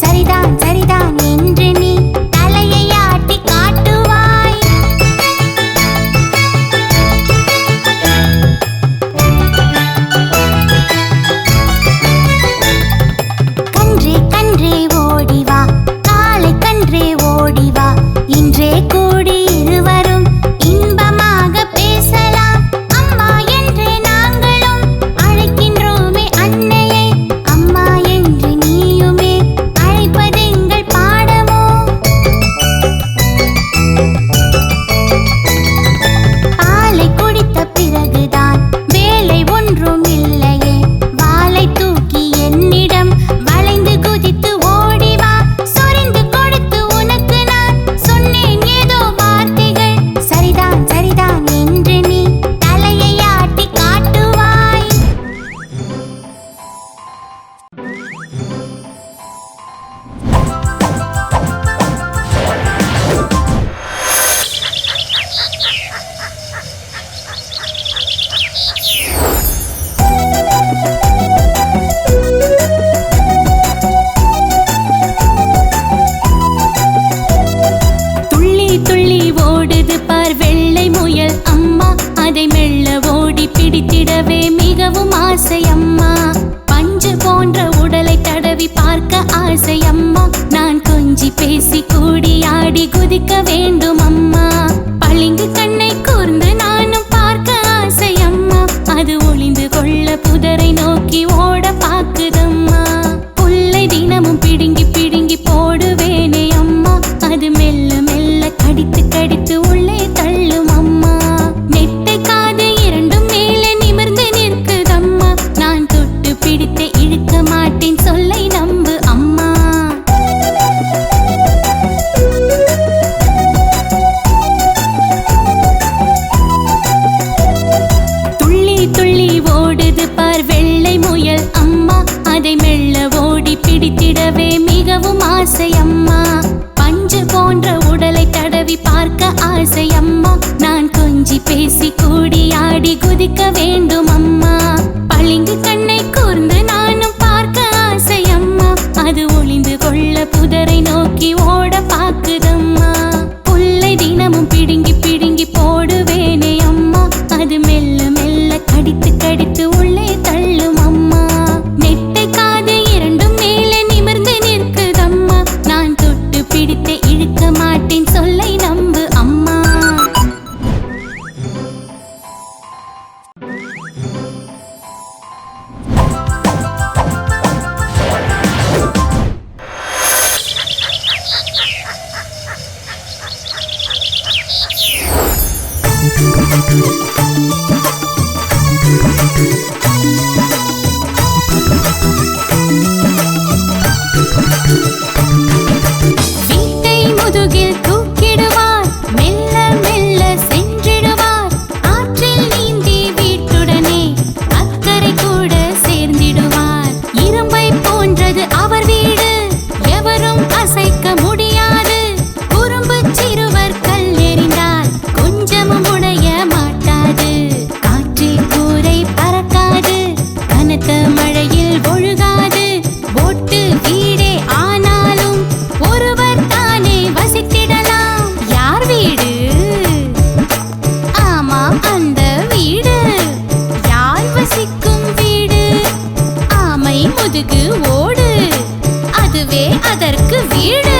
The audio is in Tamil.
சரிதான் சரிதான் என்று நீ தலையை ஆட்டி காட்டுவாய். கன்றே கன்றே ஓடிவா, காலை கன்றே ஓடிவா, இன்றே கூடி இருவரும் இன்பமாக பேசலாம். அம்மா என்று நாங்களும் அழைக்கின்றோமே அன்னையை, அம்மா என்று நீயுமே அழைப்பதெங்கள் பாடமோ? பாலை குடித்த பிறகுதான் வேலை ஒன்றும் இல்லையே, வாலை தூக்கி என்னிடம் வளைந்து குதித்து ஓடிவா. சொரிந்து கொடுத்து உனக்கு நான் சொன்னேன் ஏதோ வார்த்தைகள். சரிதான் சரிதான் என்று நீ தலையை ஆட்டி காட்டுவாய். துள்ளி துள்ளி ஓடுது பார் வெள்ளை முயல் அம்மா, அதை மெல்ல ஓடி பிடித்திடவே மிகவும் ஆசை அம்மா. பஞ்சு போன்ற உடலை தடவி பார்க்க ஆசை அம்மா, நான் கொஞ்சி பேசி கூடி ஆடி குதிக்க வேண்டும் அம்மா. பளிங்கு கண்ணை கூர்ந்து நானும் பார்க்க ஆசை அம்மா, அது ஒளிந்து கொள்ள புதரை நோக்கி ஓட பாக்குதம்மா. புல்லை தினமும் பிடுங்கி பிடுங்கி போடுவேனே அம்மா, அது மெல்ல மெல்ல கடித்து கடித்து உள்ளே தள்ளும் அம்மா. நெட்டை காது இரண்டும் மேலே நிமிர்ந்து நிற்குதம்மா, நான் தொட்டு பிடித்து இழுக்க மாட்டேன் சொல்லை நம்பு அம்மா. துள்ளி துள்ளி ஓடுது பார் வெள்ளை முயல் அம்மா, அதை மெல்ல ஓடி பிடித்திடவே மிகவும் ஆசை அம்மா. பஞ்சு போன்ற உடலை தடவி பார்க்க ஆசை அம்மா, நான் கொஞ்சி பேசி கூடி ஆடி குதிக்க வேண்டும் அம்மா. பளிங்கு கண்ணை கூர்ந்து நானும் பார்க்க ஆசை அம்மா, அது ஒளிந்து கொள்ள புதரை நோக்கி ஓட பாக்குதம்மா. புல்லை தினமும் பிடுங்கி பிடுங்கி போடுவேனே அம்மா, அது மெல்ல மெல்ல கடித்து கடித்து உள்ளே தள்ளும் அம்மா. நெட்டை காது இரண்டும் மேலே நிமிர்ந்து நிற்குதம்மா, நான் தொட்டு பிடித்து இழுக்க மாட்டேன் சொல்லை நம்பு அம்மா. வீட்டை முதுகில் தூக்கிடுவார், மெல்ல மெல்ல சென்றிடுவார். ஆற்றில் நீந்தி வீட்டுடனே அக்கறை கூட சேர்ந்திடுவார். இரும்பை போன்றது அவர் வீடு, எவரும் அசைக்க முடியாது. குறும்பு சிறுவர் கல்லெறிந்தால் கொஞ்சமும் உடைய மாட்டாது. காற்றில் கூரை பறக்காது, கனத்த மழையில் ஒழுகாது. ஓட்டு வீடே ஆனாலும் ஒருவர் தானே வசித்திடலாம். யார் வீடு? ஆமாம், அந்த வீடு. யார் வசிக்கும் வீடு? ஆமை முதுகு ஓடு, அதுவே அதற்கு வீடு.